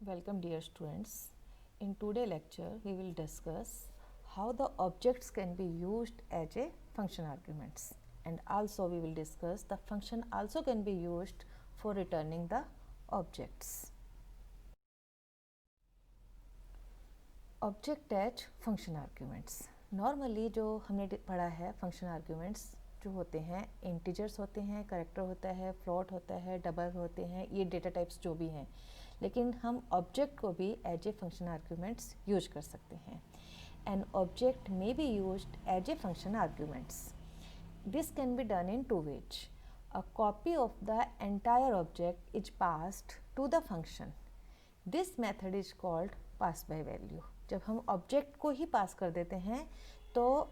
Welcome dear students. In today's lecture we will discuss how the objects can be used as a function arguments, and also we will discuss the function also can be used for returning the objects. Object as function arguments. Normally जो हमने पढ़ा है function arguments जो होते हैं integers होते हैं, character होता है, फ्लोट होता है, डबल होते हैं, ये डेटा टाइप्स जो भी हैं, लेकिन हम ऑब्जेक्ट को भी as a function arguments use कर सकते हैं. An object may be used as a function arguments. This can be done in two ways. A copy of the entire object is passed to the function. This method is called pass by value. जब हम object को ही पास कर देते हैं तो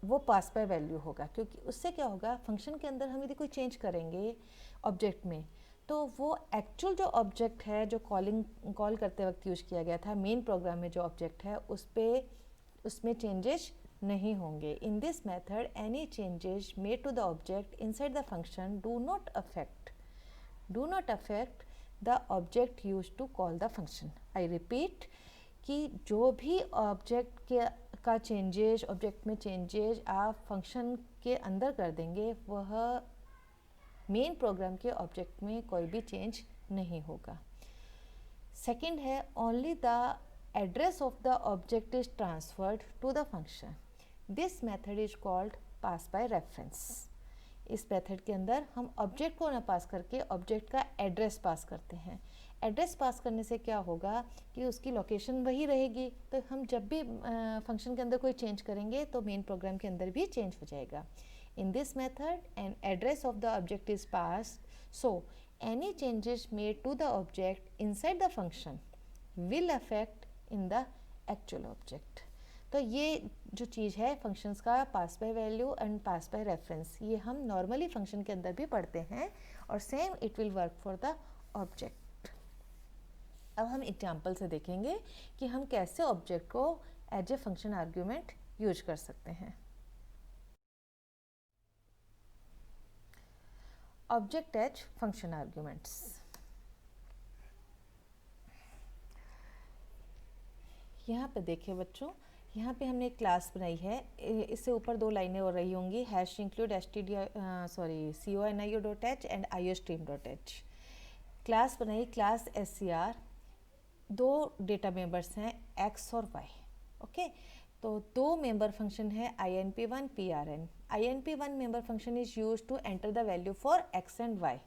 वो पास by value होगा, क्योंकि उससे क्या होगा, फंक्शन के अंदर हम यदि कोई चेंज करेंगे ऑब्जेक्ट में तो वो एक्चुअल जो ऑब्जेक्ट है जो कॉल करते वक्त यूज किया गया था मेन प्रोग्राम में जो ऑब्जेक्ट है उसमें चेंजेस नहीं होंगे. In this method any changes made to the object inside the function do not affect the object use to call the function. I repeat कि जो भी ऑब्जेक्ट का चेंजेस, ऑब्जेक्ट में चेंजेस आप फंक्शन के अंदर कर देंगे वह मेन प्रोग्राम के ऑब्जेक्ट में कोई भी चेंज नहीं होगा. सेकंड है, only the address of the object is transferred to the function. This method is called pass by reference. इस मेथड के अंदर हम ऑब्जेक्ट को ना पास करके ऑब्जेक्ट का एड्रेस पास करते हैं. एड्रेस पास करने से क्या होगा कि उसकी लोकेशन वही रहेगी, तो हम जब भी फंक्शन के अंदर कोई चेंज करेंगे तो मेन प्रोग्राम के अंदर भी चेंज हो जाएगा. In this method, an address of the object is passed, so any changes made to the object inside the function will affect in the actual object. तो ये जो चीज़ है फंक्शंस का pass by value and pass by reference, ये हम normally function के अंदर भी पढ़ते हैं और same it will work for the object. अब हम एग्जाम्पल से देखेंगे कि हम कैसे ऑब्जेक्ट को as a function argument use कर सकते हैं. Object as function arguments. यहाँ पे देखिए बच्चों, यहाँ पे हमने एक क्लास बनाई है. इससे ऊपर दो लाइनें हो रही होंगी, hash include CONIO.h and IOStream.h. Class बनाई, क्लास SCR. दो डेटा मेंबर्स हैं x और y. ओके, तो दो मेंबर फंक्शन है INP1 PRN. INP1 member function is use to enter the value for x and y.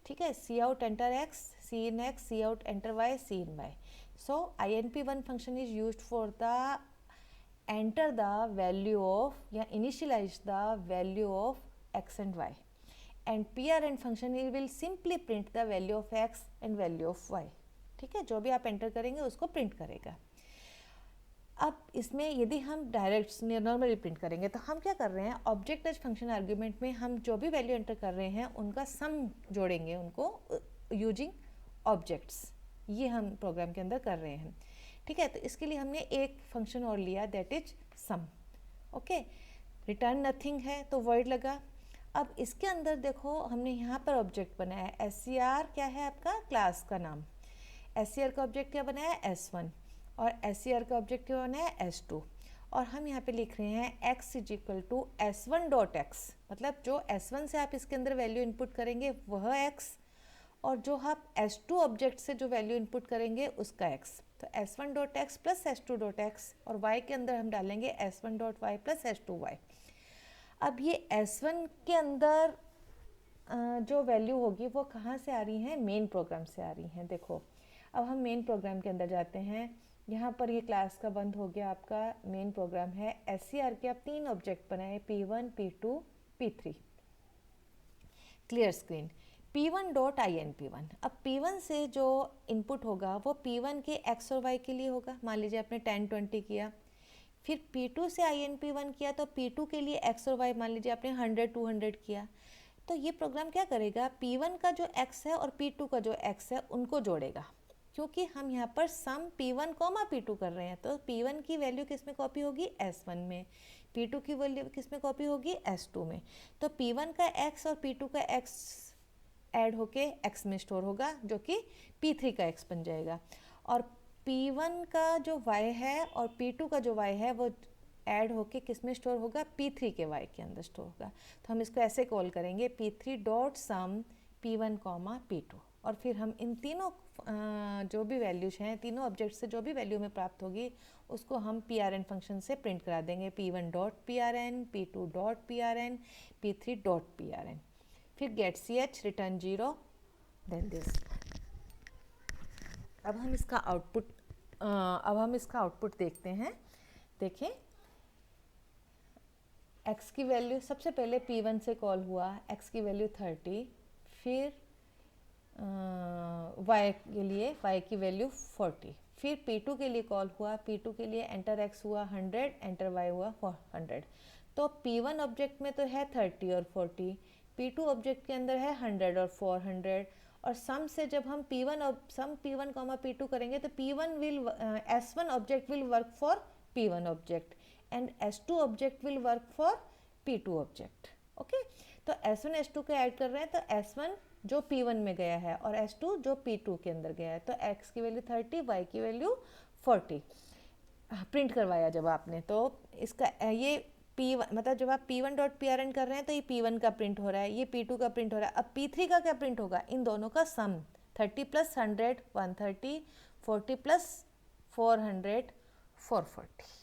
ठीक है, C out enter x, C in x, C out enter y, C in y. So INP1 function is use for the enter the value of या initialise the value of x and y. And PRN function will simply print the value of x and value of y. ठीक है, जो भी आप enter करेंगे उसको print करेगा. अब इसमें यदि हम डायरेक्ट नॉर्मली प्रिंट करेंगे तो हम क्या कर रहे हैं, ऑब्जेक्ट एज फंक्शन आर्ग्यूमेंट में हम जो भी वैल्यू एंटर कर रहे हैं उनका सम जोड़ेंगे उनको यूजिंग ऑब्जेक्ट्स. ये हम प्रोग्राम के अंदर कर रहे हैं. ठीक है, तो इसके लिए हमने एक फंक्शन और लिया, that is sum. Okay, return nothing है तो वर्ड लगा. अब इसके अंदर देखो हमने यहाँ पर ऑब्जेक्ट बनाया है SCR. क्या है आपका क्लास का नाम. SCR का ऑब्जेक्ट क्या बनाया है S1 और SCR का ऑब्जेक्ट क्या बनाया है S2. और हम यहाँ पे लिख रहे हैं x is equal to S1.x, मतलब जो S1 से आप इसके अंदर वैल्यू इनपुट करेंगे वह x, और जो आप S2 ऑब्जेक्ट से जो वैल्यू इनपुट करेंगे उसका x. तो S1.x प्लस S2.x, और y के अंदर हम डालेंगे S1.y प्लस S2y. अब ये S1 के अंदर जो वैल्यू होगी वो कहाँ से आ रही है, मेन प्रोग्राम से आ रही हैं. देखो, अब हम मेन प्रोग्राम के अंदर जाते हैं. यहाँ पर ये क्लास का बंद हो गया, आपका मेन प्रोग्राम है. SCR के आप तीन ऑब्जेक्ट बनाए, P1, P2, P3. Clear screen. P1.INP1. अब P1 से जो इनपुट होगा वो P1 के x और y के लिए होगा. मान लीजिए आपने 10-20 किया. फिर P2 से INP1 किया तो P2 के लिए x और y मान लीजिए आपने 100-200 किया. तो ये प्रोग्राम क्या करेगा, P1 का जो x है और P2 का जो x है उनको जोड़ेगा, क्योंकि हम यहाँ पर सम P1, P2 कर रहे हैं. तो P1 की वैल्यू किस में कॉपी होगी, S1 में. P2 की वैल्यू किस में कॉपी होगी, S2 में. तो P1 का x और P2 का x ऐड होके x में स्टोर होगा, जो कि P3 का x बन जाएगा. और P1 का जो y है और P2 का जो y है वो ऐड होके किस में स्टोर होगा, P3 के y के अंदर स्टोर होगा। तो हम इसको ऐसे कॉल करेंगे P3 डॉट सम P1 कॉमा P2, और फिर हम इन तीनों जो भी वैल्यूज हैं, तीनों ऑब्जेक्ट से जो भी वैल्यू में प्राप्त होगी उसको हम PRN फंक्शन से प्रिंट करा देंगे, P1 dot PRN, P2 dot PRN, P3 dot PRN, फिर get CH return 0 then this. अब हम इसका आउटपुट देखते हैं। देखें, x की वैल्यू सबसे पहले P1 से कॉल हुआ, x की वैल्यू 30, फिर y के लिए y की वैल्यू 40, फिर P2 के लिए कॉल हुआ, P2 के लिए एंटर x हुआ 100, एंटर y हुआ 400। तो P1 ऑब्जेक्ट में तो है 30 और 40, P2 ऑब्जेक्ट के अंदर है 100 और 400, और सम से जब हम सम P1 कॉमा P2 करेंगे तो S1 object will work for P1 object and S2 object will work for P2 object. Okay, तो S1 S2 को ऐड कर रहे हैं तो S1 जो P1 में गया है और S2 जो P2 के अंदर गया है, तो x की वैल्यू 30, y की वैल्यू 40 प्रिंट करवाया जब आपने, तो इसका ये P1 मतलब जब आप P1 डॉट PRN कर रहे हैं तो ये P1 का प्रिंट हो रहा है, ये P2 का प्रिंट हो रहा है। अब P3 का क्या प्रिंट होगा, इन दोनों का सम 30 प्लस 100 130, 40 प्लस 400 440।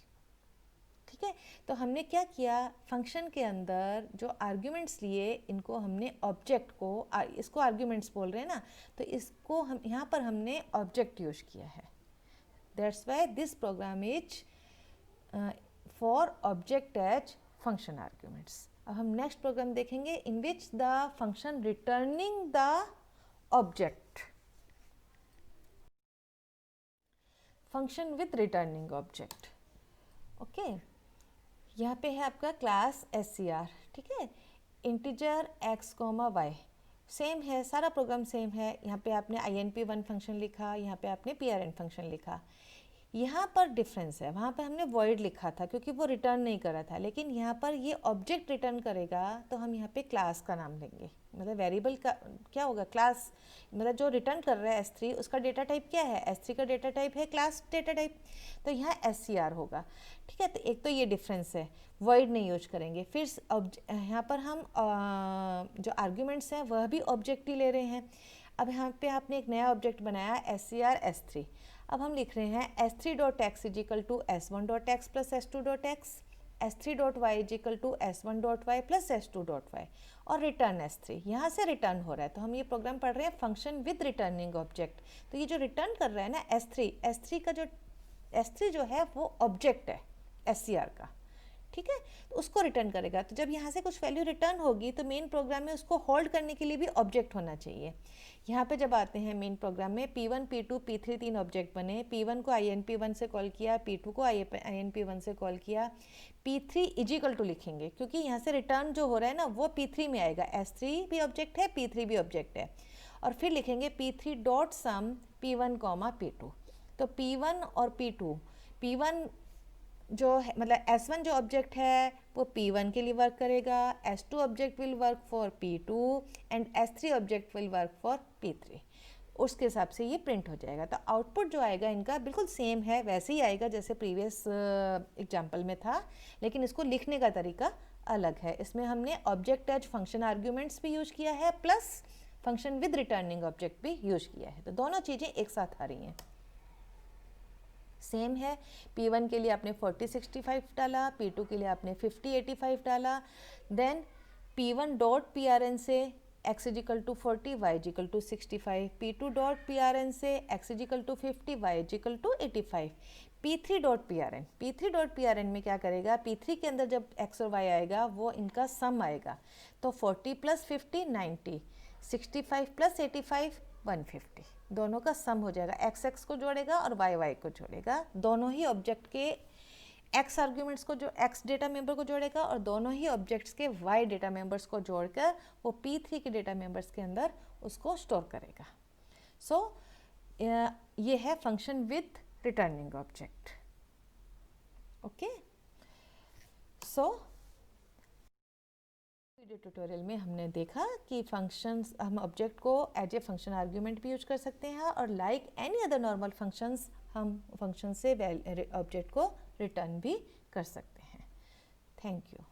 ठीक है, तो हमने क्या किया, फंक्शन के अंदर जो आर्ग्यूमेंट्स लिए इनको हमने ऑब्जेक्ट को, इसको आर्ग्यूमेंट्स बोल रहे हैं ना, तो इसको हम यहाँ पर हमने ऑब्जेक्ट यूज किया है। That's why this program is for object as function arguments. अब हम नेक्स्ट प्रोग्राम देखेंगे in which the function returning the object, function with returning object. Okay, यहाँ पे है आपका क्लास SCR। ठीक है, integer x comma Y same है, सारा प्रोग्राम सेम है। यहाँ पे आपने INP1 फंक्शन लिखा, यहाँ पे आपने PRN फंक्शन लिखा। यहाँ पर डिफरेंस है, वहाँ पे हमने void लिखा था क्योंकि वो रिटर्न नहीं कर रहा था, लेकिन यहाँ पर ये ऑब्जेक्ट रिटर्न करेगा तो हम यहाँ पे क्लास का नाम लेंगे। मतलब वेरिएबल का क्या होगा, क्लास, मतलब जो रिटर्न कर रहा है S3 उसका डेटा टाइप क्या है, S3 का डेटा टाइप है क्लास डेटा टाइप, तो यहाँ SCR होगा। ठीक है, तो एक तो ये डिफरेंस है, void नहीं यूज करेंगे। फिर यहाँ पर हम जो आर्ग्यूमेंट्स हैं वह भी ऑब्जेक्ट ही ले रहे हैं। अब यहाँ पे आपने एक नया ऑब्जेक्ट बनाया SCR S3। अब हम लिख रहे हैं S3 dot x is equal to S1 dot x plus S2 dot x, S3 dot y is equal to S1 dot y plus S2 dot y, और रिटर्न S3। यहाँ से return हो रहा है, तो हम ये प्रोग्राम पढ़ रहे हैं फंक्शन विद रिटर्निंग ऑब्जेक्ट। तो ये जो रिटर्न कर रहा है ना S3 जो है वो ऑब्जेक्ट है SCR का। ठीक है, तो उसको रिटर्न करेगा। तो जब यहाँ से कुछ वैल्यू रिटर्न होगी तो मेन प्रोग्राम में उसको होल्ड करने के लिए भी ऑब्जेक्ट होना चाहिए। यहाँ पे जब आते हैं मेन प्रोग्राम में P1 P2 P3 तीन ऑब्जेक्ट बने, P1 को INP1 से कॉल किया, P2 को INP1 से कॉल किया, P3 इजिकल टू लिखेंगे क्योंकि यहाँ से रिटर्न जो हो रहा है ना वो P3 में आएगा। S3 भी ऑब्जेक्ट है, P3 भी ऑब्जेक्ट है, और फिर लिखेंगे P3 डॉट सम P1 कॉमा P2। तो P1 और P2, P1 जो है मतलब S1 जो ऑब्जेक्ट है वो P1 के लिए वर्क करेगा, S2 object will work for P2 and S3 object will work for P3। उसके हिसाब से ये प्रिंट हो जाएगा। तो आउटपुट जो आएगा इनका बिल्कुल सेम है, वैसे ही आएगा जैसे प्रीवियस एग्जाम्पल में था, लेकिन इसको लिखने का तरीका अलग है। इसमें हमने ऑब्जेक्ट एज फंक्शन आर्ग्यूमेंट्स भी यूज किया है plus function with returning object भी यूज किया है, तो दोनों चीज़ें एक साथ आ रही हैं, सेम है। P1 के लिए आपने 4065 डाला, P2 के लिए आपने 5085 डाला, देन P1 डॉट PRN से x is equal to 40 y is equal to 65, P2 dot PRN से x is equal to 50 y is equal to 85, P3 dot PRN में क्या करेगा, P3 के अंदर जब x और y आएगा वो इनका सम आएगा, तो 40 प्लस 50 90, 65 प्लस 85 150, दोनों का सम हो जाएगा। एक्स एक्स को जोड़ेगा और वाई वाई को जोड़ेगा, दोनों ही ऑब्जेक्ट के एक्स आर्ग्यूमेंट्स को जो एक्स डेटा मेंबर को जोड़ेगा और दोनों ही ऑब्जेक्ट्स के वाई डेटा मेंबर्स को जोड़कर वो P3 के डेटा मेंबर्स के अंदर उसको स्टोर करेगा। सो ये है function with returning object. Okay, so video tutorial में हमने देखा कि फंक्शंस, हम ऑब्जेक्ट को एज ए फंक्शन आर्ग्यूमेंट भी यूज कर सकते हैं और like any other normal functions हम फंक्शन से ऑब्जेक्ट को रिटर्न भी कर सकते हैं। Thank you.